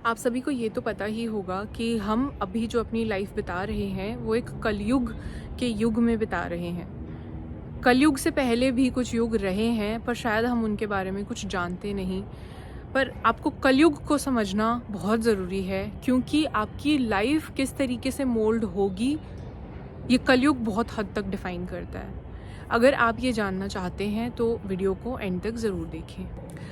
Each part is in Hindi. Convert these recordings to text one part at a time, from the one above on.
आप सभी को ये तो पता ही होगा कि हम अभी जो अपनी लाइफ बिता रहे हैं वो एक कलयुग के युग में बिता रहे हैं। कलयुग से पहले भी कुछ युग रहे हैं पर शायद हम उनके बारे में कुछ जानते नहीं। पर आपको कलयुग को समझना बहुत ज़रूरी है, क्योंकि आपकी लाइफ किस तरीके से मोल्ड होगी ये कलयुग बहुत हद तक डिफ़ाइन करता है। अगर आप ये जानना चाहते हैं तो वीडियो को एंड तक ज़रूर देखें।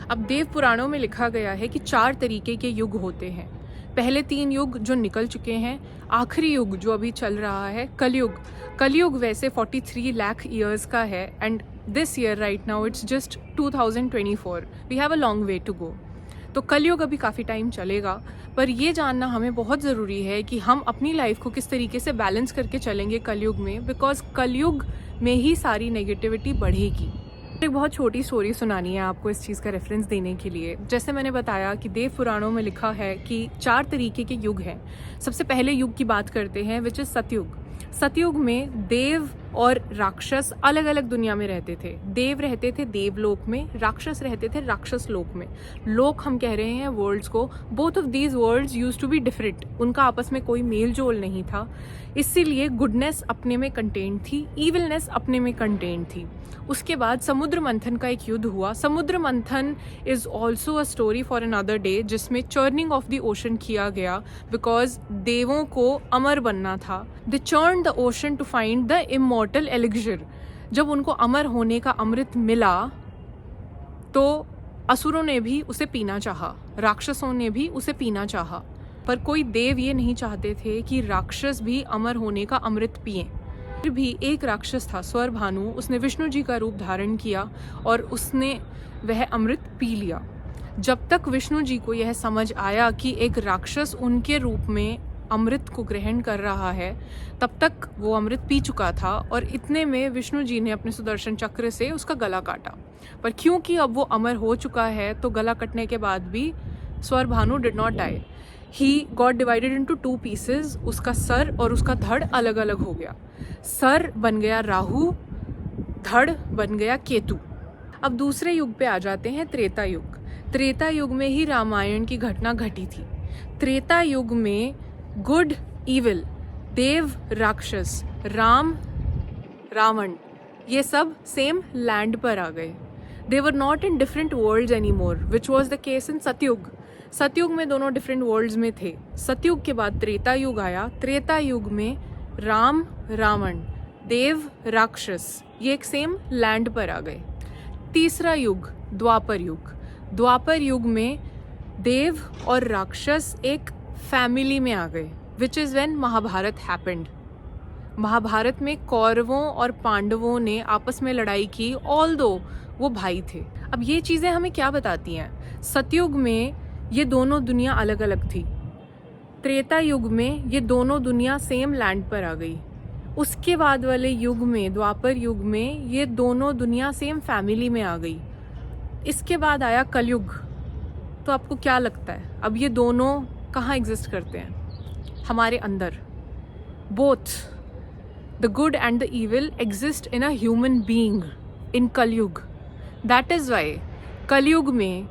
अब देव पुराणों में लिखा गया है कि 4 तरीके के युग होते हैं। पहले 3 युग जो निकल चुके हैं, आखिरी युग जो अभी चल रहा है कलयुग। कलयुग वैसे 43 लाख ईयर्स का है and this year right now it's just 2024। We have a long way to go. तो कलयुग अभी काफ़ी टाइम चलेगा, पर ये जानना हमें बहुत ज़रूरी है कि हम अपनी लाइफ को किस तरीके से बैलेंस करके चलेंगे कलयुग में, बिकॉज कलयुग में ही सारी नेगेटिविटी बढ़ेगी। एक बहुत छोटी स्टोरी सुनानी है आपको इस चीज़ का रेफरेंस देने के लिए। जैसे मैंने बताया कि देव पुराणों में लिखा है कि 4 तरीके के युग हैं। सबसे पहले युग की बात करते हैं विच इज़ सतयुग। सतयुग में देव और राक्षस अलग अलग दुनिया में रहते थे। देव रहते थे देवलोक में, राक्षस रहते थे राक्षस लोक में। लोक हम कह रहे हैं वर्ल्ड्स को। Both of these worlds used to be different, उनका आपस में कोई मेल जोल नहीं था। इसीलिए गुडनेस अपने में कंटेन्ड थी, इविलनेस अपने में कंटेन्ड थी। उसके बाद समुद्र मंथन का एक युद्ध हुआ। Samudra Manthan is also a story for another day, जिसमें चर्निंग ऑफ द ओशन किया गया बिकॉज देवों को अमर बनना था। They churn the ocean to find the immortal elixir. जब उनको अमर होने का अमृत मिला तो असुरों ने भी उसे पीना चाहा, राक्षसों ने भी उसे पीना चाहा, पर कोई देव ये नहीं चाहते थे कि राक्षस भी अमर होने का अमृत पिएं। फिर भी एक राक्षस था स्वर भानु, उसने विष्णु जी का रूप धारण किया और उसने वह अमृत पी लिया। जब तक विष्णु जी को यह समझ आया कि एक राक्षस उनके रूप में अमृत को ग्रहण कर रहा है, तब तक वो अमृत पी चुका था और इतने में विष्णु जी ने अपने सुदर्शन चक्र से उसका गला काटा। पर क्योंकि अब वो अमर हो चुका है तो गला कटने के बाद भी Swarbhanu did not die. He got divided into 2 pieces. उसका सर और उसका धड़ अलग अलग हो गया। सर बन गया राहु, धड़ बन गया केतु। अब दूसरे युग पे आ जाते हैं त्रेता युग। त्रेता युग में ही रामायण की घटना घटी थी। त्रेता युग में गुड इविल, देव राक्षस, राम रावण, ये सब सेम लैंड पर आ गए। They were not in different worlds any more, which was the case in Satyug. Satyug में दोनों डिफरेंट वर्ल्ड्स में थे। सतयुग के बाद त्रेता युग आया। त्रेता युग में राम रावण, देव राक्षस, ये एक सेम लैंड पर आ गए। तीसरा युग द्वापर युग। द्वापर युग में देव और राक्षस एक फैमिली में आ गए, which is when Mahabharata happened. Mahabharata में कौरवों और पांडवों ने आपस में लड़ाई की, ऑल्दो वो भाई थे। अब ये चीज़ें हमें क्या बताती हैं? सतयुग में ये दोनों दुनिया अलग अलग थी। त्रेता युग में ये दोनों दुनिया सेम लैंड पर आ गई। उसके बाद वाले युग में, द्वापर युग में, ये दोनों दुनिया सेम फैमिली में आ गई। इसके बाद आया कलयुग। तो आपको क्या लगता है अब ये दोनों कहाँ एग्जिस्ट करते हैं? हमारे अंदर। Both the good and the evil exist in a human being in Kalyug. That is why कलयुग में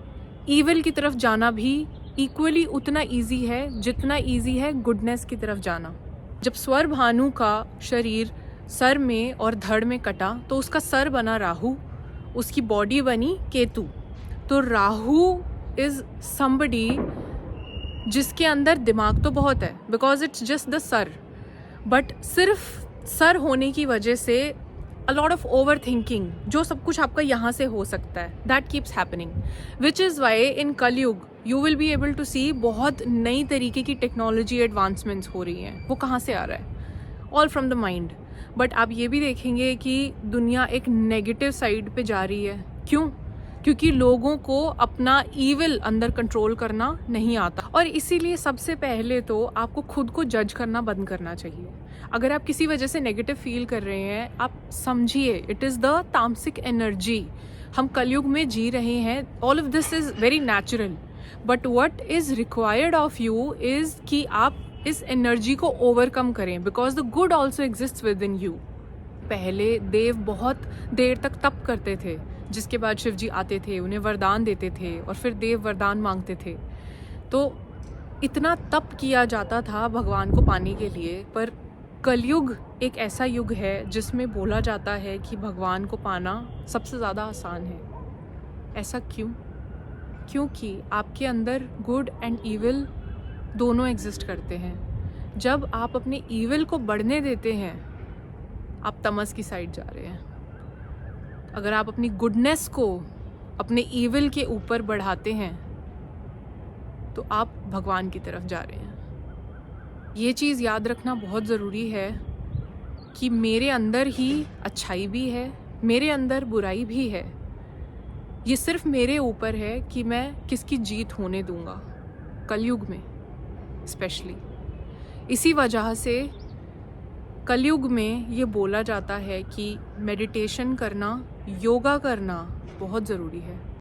ईविल की तरफ जाना भी इक्वली उतना ईजी है जितना ईजी है गुडनेस की तरफ जाना। जब स्वर भानु का शरीर सर में और धड़ में कटा तो उसका सर बना राहु, उसकी बॉडी बनी केतु। तो राहु इज समबडी जिसके अंदर दिमाग तो बहुत है, because it's just the sir, but सिर्फ सर होने की वजह से a lot of overthinking, जो सब कुछ आपका यहाँ से हो सकता है, that keeps happening, which is why in Kalyug you will be able to see बहुत नई तरीके की टेक्नोलॉजी एडवांसमेंट्स हो रही हैं। वो कहाँ से आ रहा है? All from the mind। But आप ये भी देखेंगे कि दुनिया एक नेगेटिव साइड पे जा रही है। क्यों? क्योंकि लोगों को अपना ईविल अंदर कंट्रोल करना नहीं आता। और इसीलिए सबसे पहले तो आपको खुद को जज करना बंद करना चाहिए। अगर आप किसी वजह से नेगेटिव फील कर रहे हैं, आप समझिए इट इज़ द तामसिक एनर्जी। हम कलयुग में जी रहे हैं। All of this is very natural, but what is required of you is कि आप इस एनर्जी को ओवरकम करें, because the good also exist with in you. पहले देव बहुत देर तक तप करते थे, जिसके बाद शिव जी आते थे, उन्हें वरदान देते थे और फिर देव वरदान मांगते थे। तो इतना तप किया जाता था भगवान को पाने के लिए, पर कलयुग एक ऐसा युग है जिसमें बोला जाता है कि भगवान को पाना सबसे ज़्यादा आसान है। ऐसा क्यों? क्योंकि आपके अंदर गुड एंड ईविल दोनों एग्जिस्ट करते हैं। जब आप अपने ईविल को बढ़ने देते हैं, आप तमस की साइड जा रहे हैं। अगर आप अपनी गुडनेस को अपने ईविल के ऊपर बढ़ाते हैं तो आप भगवान की तरफ जा रहे हैं। ये चीज़ याद रखना बहुत ज़रूरी है कि मेरे अंदर ही अच्छाई भी है, मेरे अंदर बुराई भी है। ये सिर्फ मेरे ऊपर है कि मैं किसकी जीत होने दूंगा, कलयुग में स्पेशली। इसी वजह से कलयुग में ये बोला जाता है कि मेडिटेशन करना, योगा करना बहुत ज़रूरी है।